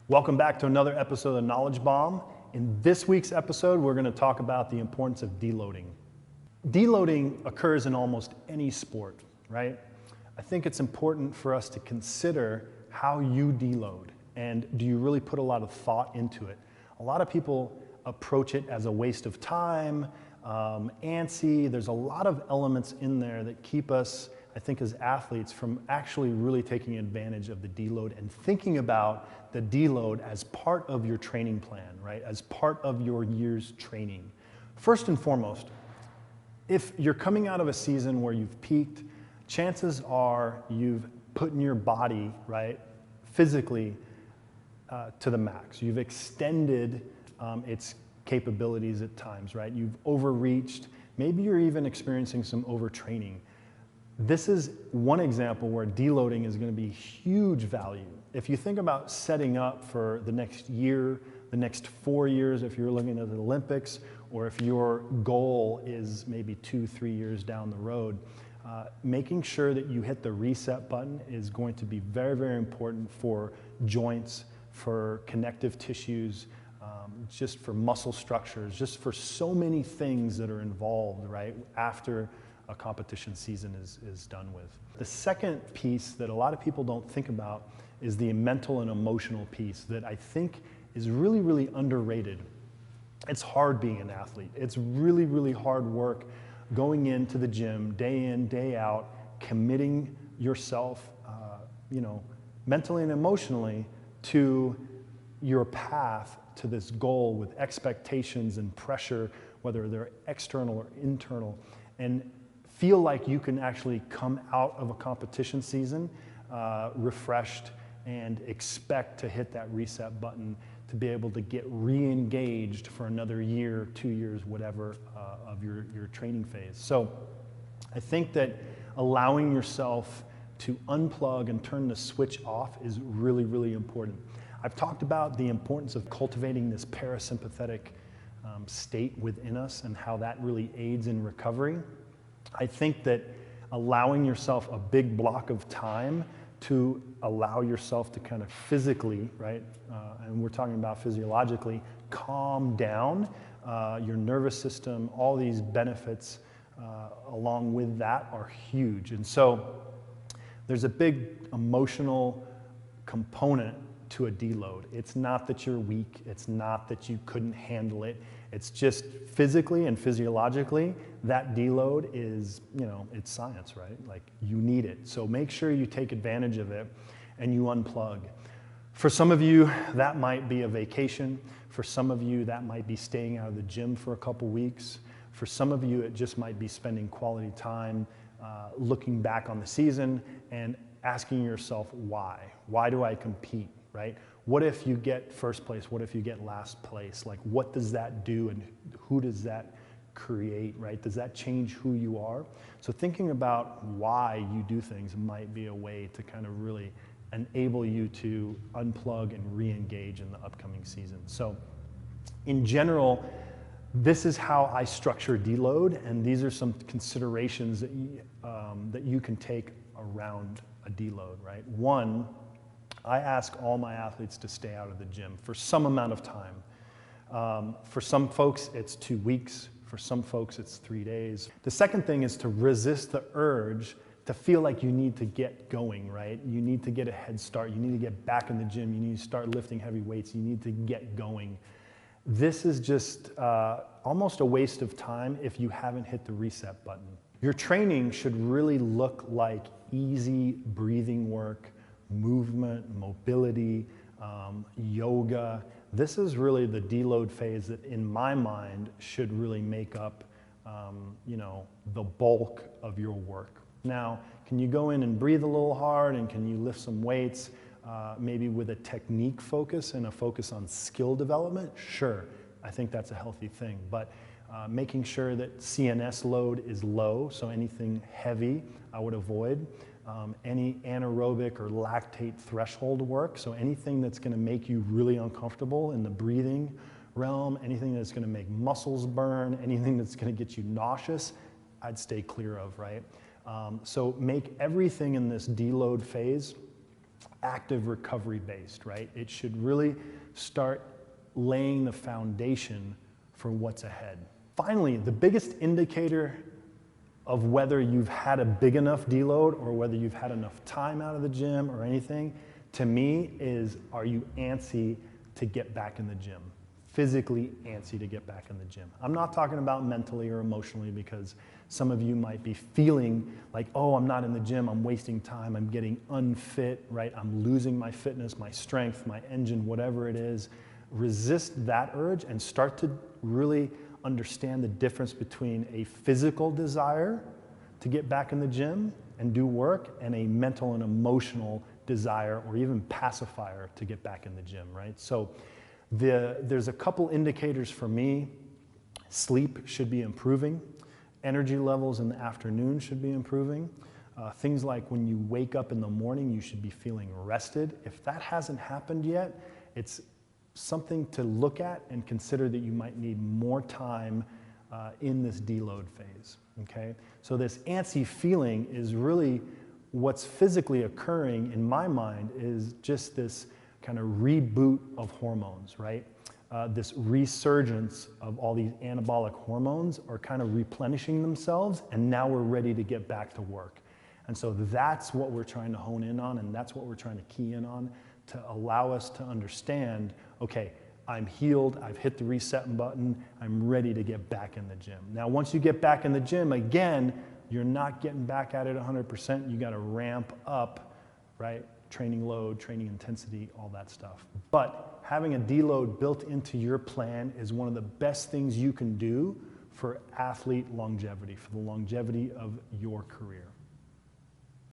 Welcome back to another episode of Knowledge Bomb. In this week's episode, we're going to talk about the importance of deloading. Deloading occurs in almost any sport, right? I think it's important for us to consider how you deload, and do you really put a lot of thought into it? A lot of people approach it as a waste of time, antsy. There's a lot of elements in there that keep us, I think, as athletes from actually really taking advantage of the deload and thinking about the deload as part of your training plan, right? As part of your year's training. First and foremost, if you're coming out of a season where you've peaked, chances are you've put in your body, right, physically to the max. You've extended its capabilities at times, right? You've overreached. Maybe you're even experiencing some overtraining. This is one example where deloading is going to be huge value. If you think about setting up for the next year, the next 4 years, if you're looking at the Olympics, or if your goal is maybe 2-3 years down the road, making sure that you hit the reset button is going to be very, very important for joints, for connective tissues, just for muscle structures, just for so many things that are involved, right, after a competition season is done with. The second piece that a lot of people don't think about is the mental and emotional piece that I think is really, really underrated. It's hard being an athlete. It's really, really hard work going into the gym day in, day out, committing yourself, mentally and emotionally to your path to this goal with expectations and pressure, whether they're external or internal, and feel like you can actually come out of a competition season refreshed and expect to hit that reset button to be able to get re-engaged for another year, 2 years, whatever of your training phase. So I think that allowing yourself to unplug and turn the switch off is really, really important. I've talked about the importance of cultivating this parasympathetic state within us and how that really aids in recovery. I think that allowing yourself a big block of time to allow yourself to kind of physically, right, and we're talking about physiologically, calm down your nervous system, all these benefits along with that are huge. And so there's a big emotional component to a deload. It's not that you're weak. It's not that you couldn't handle it. It's just physically and physiologically, that deload is, it's science, right? Like, you need it. So make sure you take advantage of it and you unplug. For some of you, that might be a vacation. For some of you, that might be staying out of the gym for a couple weeks. For some of you, it just might be spending quality time looking back on the season and asking yourself, why? Why do I compete, right? What if you get first place? What if you get last place? Like, what does that do and who does that create, right? Does that change who you are? So thinking about why you do things might be a way to kind of really enable you to unplug and re-engage in the upcoming season. So in general, this is how I structure deload, and these are some considerations that you can take around a deload, right? One, I ask all my athletes to stay out of the gym for some amount of time. For some folks, it's 2 weeks. For some folks, it's 3 days. The second thing is to resist the urge to feel like you need to get going, right? You need to get a head start. You need to get back in the gym. You need to start lifting heavy weights. You need to get going. This is just almost a waste of time if you haven't hit the reset button. Your training should really look like easy breathing work, movement, mobility, yoga. This is really the deload phase that, in my mind, should really make up, the bulk of your work. Now, can you go in and breathe a little hard, and can you lift some weights, maybe with a technique focus and a focus on skill development? Sure, I think that's a healthy thing. But making sure that CNS load is low, so anything heavy I would avoid. Any anaerobic or lactate threshold work, so anything that's going to make you really uncomfortable in the breathing realm, anything that's going to make muscles burn, anything that's going to get you nauseous, I'd stay clear of, right? So make everything in this deload phase active recovery based, right? It should really start laying the foundation for what's ahead. Finally, the biggest indicator of whether you've had a big enough deload or whether you've had enough time out of the gym or anything, to me, is are you antsy to get back in the gym? Physically antsy to get back in the gym. I'm not talking about mentally or emotionally, because some of you might be feeling like, oh, I'm not in the gym, I'm wasting time, I'm getting unfit, right? I'm losing my fitness, my strength, my engine, whatever it is. Resist that urge and start to really understand the difference between a physical desire to get back in the gym and do work and a mental and emotional desire or even pacifier to get back in the gym, right? So there's a couple indicators for me. Sleep should be improving. Energy levels in the afternoon should be improving. Things like when you wake up in the morning, you should be feeling rested. If that hasn't happened yet, it's something to look at and consider that you might need more time in this deload phase, okay? So this antsy feeling is really what's physically occurring in my mind is just this kind of reboot of hormones, right? This resurgence of all these anabolic hormones are kind of replenishing themselves, and now we're ready to get back to work. And so that's what we're trying to hone in on, and that's what we're trying to key in on to allow us to understand, okay, I'm healed, I've hit the reset button, I'm ready to get back in the gym. Now, once you get back in the gym, again, you're not getting back at it 100%, you gotta ramp up, right? Training load, training intensity, all that stuff. But having a deload built into your plan is one of the best things you can do for athlete longevity, for the longevity of your career.